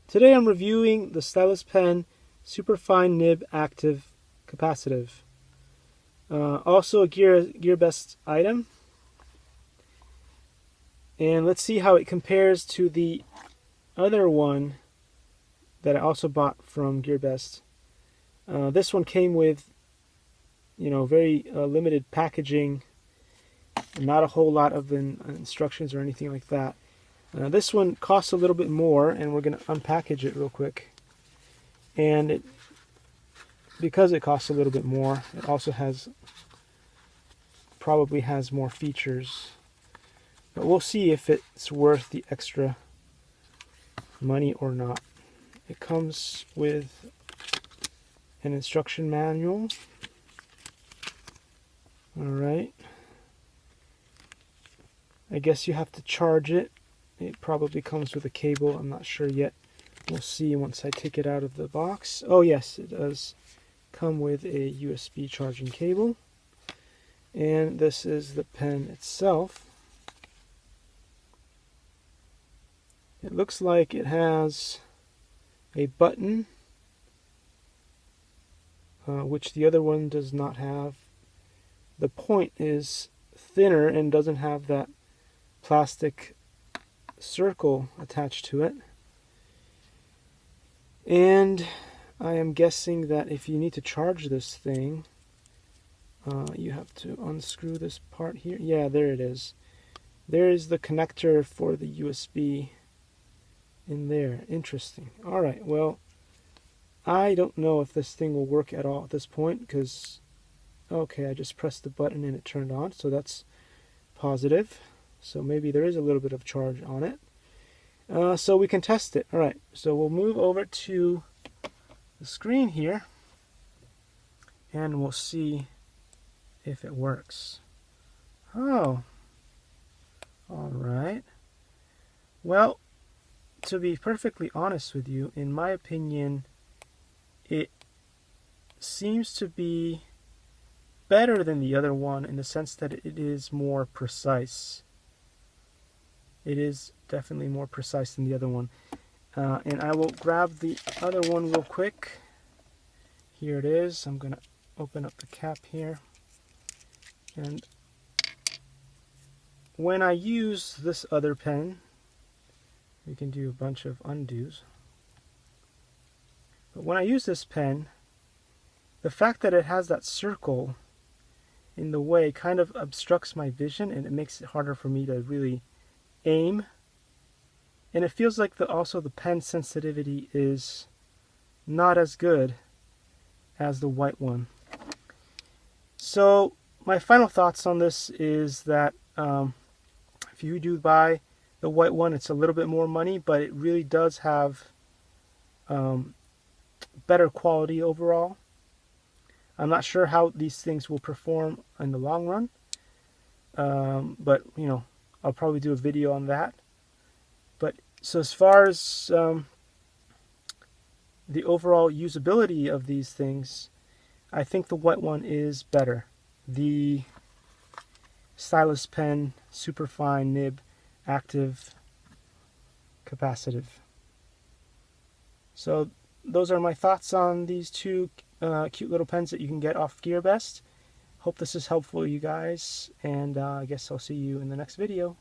Today I'm reviewing the Stylus Pen Superfine Nib Active Capacitive. Also a Gearbest item. And let's see how it compares to the other one that I also bought from Gearbest. This one came with, very limited packaging, not a whole lot of instructions or anything like that. This one costs a little bit more, and we're going to unpackage it real quick. And because it costs a little bit more, it also probably has more features. But we'll see if it's worth the extra money or not. It comes with an instruction manual. Alright. I guess you have to charge it. It probably comes with a cable. I'm not sure yet. We'll see once I take it out of the box. Oh yes, it does come with a USB charging cable. And this is the pen itself. It looks like it has a button, which the other one does not have. The point is thinner and doesn't have that plastic circle attached to it. And I am guessing that if you need to charge this thing, you have to unscrew this part here. Yeah, there it is. There is the connector for the USB in there. Interesting. Alright, well, I don't know if this thing will work at all at this point, because okay, I just pressed the button and it turned on, so that's positive. So maybe there is a little bit of charge on it. So we can test it. Alright, so we'll move over to the screen here and we'll see if it works. Oh, alright. Well, to be perfectly honest with you, in my opinion, it seems to be better than the other one in the sense that it is more precise. It is definitely more precise than the other one. And I will grab the other one real quick. Here it is. I'm going to open up the cap here. And when I use this other pen, we can do a bunch of undos. But when I use this pen, the fact that it has that circle in the way kind of obstructs my vision, and it makes it harder for me to really aim. And it feels like also the pen sensitivity is not as good as the white one. So my final thoughts on this is that if you do buy the white one, it's a little bit more money, but it really does have better quality overall. I'm not sure how these things will perform in the long run, but I'll probably do a video on that. But so as far as the overall usability of these things, I think the white one is better. The Stylus Pen Superfine Nib Active Capacitive. So those are my thoughts on these two cute little pens that you can get off Gearbest. Hope this is helpful to you guys, and I guess I'll see you in the next video.